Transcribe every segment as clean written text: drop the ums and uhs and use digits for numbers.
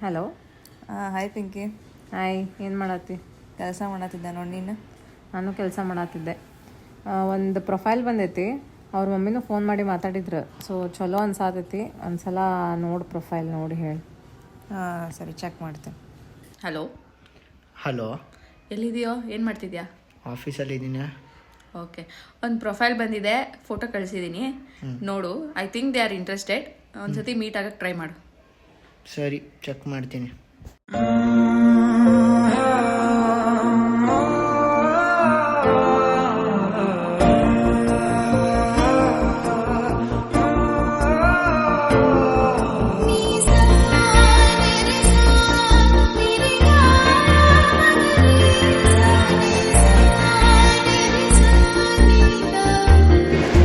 Hello. Hi Pinki. Hi, ಏನು ಮಾಡತ್ತಿ? ಕೆಲಸ ಮಾಡತ್ತಿದ್ದೆ ನೋಡಿ. ನೀನು? ನಾನು ಕೆಲಸ ಮಾಡತ್ತಿದ್ದೆ. ಒಂದು ಪ್ರೊಫೈಲ್ ಬಂದೈತಿ, ಅವ್ರ ಮಮ್ಮಿನೂ ಫೋನ್ ಮಾಡಿ ಮಾತಾಡಿದ್ರು. ಸೊ ಚಲೋ ಅನ್ಸಾತೈತಿ, ಒಂದ್ಸಲ ನೋಡಿ ಪ್ರೊಫೈಲ್ ನೋಡಿ ಹೇಳಿ. ಹಾಂ ಸರಿ, ಚೆಕ್ ಮಾಡ್ತೇನೆ. ಹಲೋ. ಹಲೋ, ಎಲ್ಲಿದೆಯೋ? ಏನು ಮಾಡ್ತಿದ್ಯಾ? ಆಫೀಸಲ್ಲಿ ಇದ್ದೀನಿ. ಓಕೆ, ಒಂದು ಪ್ರೊಫೈಲ್ ಬಂದಿದೆ, ಫೋಟೋ ಕಳಿಸಿದ್ದೀನಿ, ನೋಡು. I think they are interested. ಒಂದ್ಸತಿ ಮೀಟ್ ಆಗಕ್ಕೆ ಟ್ರೈ ಮಾಡು. ಸರಿ, ಚೆಕ್ ಮಾಡ್ತೀನಿ.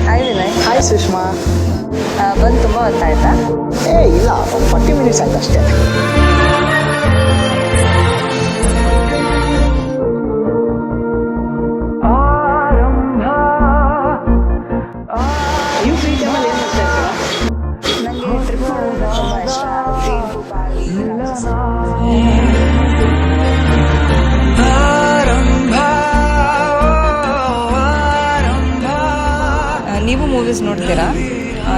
ಹಾಯ್ ವಿನಯ್. ಹಾಯ್ ಸುಷ್ಮಾ. ಬಂದು ತುಂಬ ಹೊತ್ತಾಯ್ತಾ? ಇಲ್ಲ, 40 ಮಿನಿಟ್ಸ್ ಆಯ್ತು ಅಷ್ಟೇ. ನೀವು ಫ್ರೀ ಟೈಮಲ್ಲಿ ಏನು ಮಾಡ್ತಾ ಇದ್ದೀರಾ? ನನಗೆ ಟ್ರಿಪ್ ಮಾಡೋದು ತುಂಬ ಇಷ್ಟ. ಟ್ರೈನ್, ಬಾವಿ, ನೀವು ಮೂವೀಸ್ ನೋಡ್ತೀರಾ?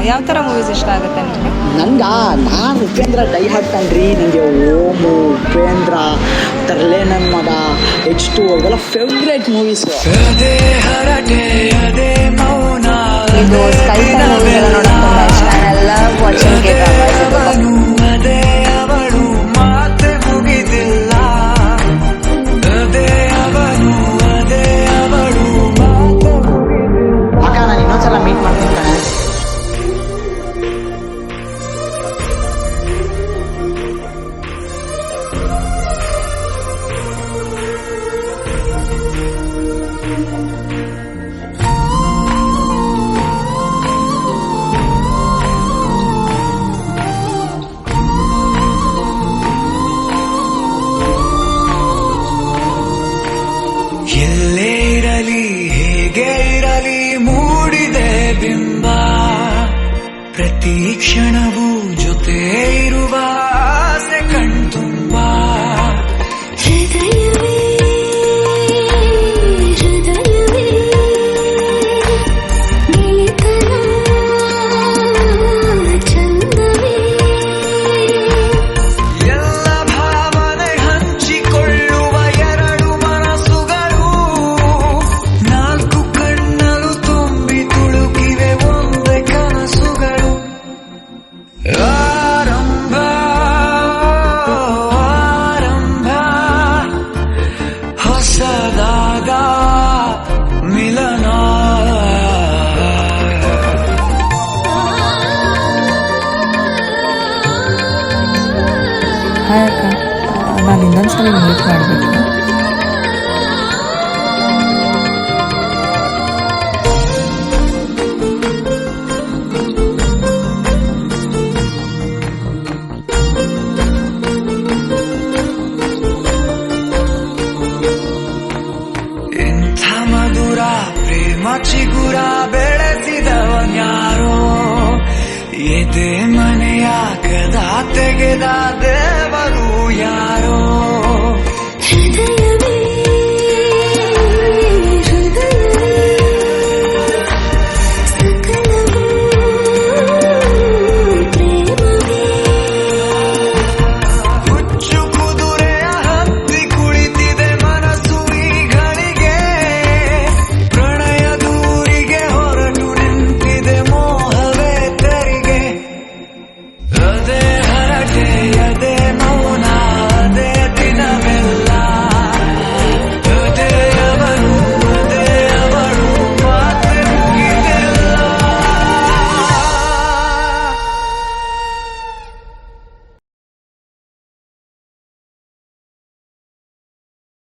ಯಾವ ಥರ ಮೂವೀಸ್ ಇಷ್ಟ ಆಗುತ್ತೆ ನಿಮಗೆ? ನಾನು ಉಪೇಂದ್ರ ಡೈ ಹಾರ್ಟ್ ಕಣ್ರಿ. ನನಗೆ ಓಮು, ಉಪೇಂದ್ರ, ತರ್ಲೆ ನನ್ನ ಮಗ, H2 ಅವೆಲ್ಲ ಫೇವ್ರೇಟ್ ಮೂವೀಸು. ಇದು ಸ್ಕೈ ಫೈ ಮೂವೀಸ್ ಎಲ್ಲ ನೋಡೋದು ತುಂಬ ಇಷ್ಟ. I love watching K dramas. ಅಕ್ಕ, ನಾನು ಇನ್ನೊಂದ್ಸಲ ಮೀಟ್ ಮಾಡ್ತೀನಿ ಕಣೆ. ಎಲ್ಲೇ ಇರಲಿ ಹೇಗೆ ಇರಲಿ ಮೂಡಿದೆ ಬಿಂಬ, ಪ್ರತಿ ಕ್ಷಣವೂ ಜೊತೆ ಇರುವ ಆಸೆ ಕಣ್ತುಂಬ. ಹೃದಯವೇ ಗೆಳೆತನ ಚಂದವೇ. ಎಲ್ಲ ಭಾವನೆ ಹಂಚಿಕೊಳ್ಳುವ ಎರಡು ಮನಸ್ಸುಗಳು, ನಾಲ್ಕು ಕಣ್ಣಲು ತುಂಬಿ ತುಳುಕಿವೆ ಒಂದೇ ಕನಸುಗಳು. ಆರಂಭ ಆರಂಭ ಹೊಸದಾದ ಮಿಲನ. ಹಾಯ್ ಅಕ್ಕ, ನಾನು ಇನ್ನೊಂದ್ಸಲ ಮೀಟ್ ಮಾಡಬೇಕು. ಇಂಥ ಮಧುರ ಪ್ರೇಮ ಚಿಗುರ ಬೆಳೆಸಿದವನ್ಯಾರೋ, ಎದೆ ಮನೆಯ ಕದ ತೆಗೆದ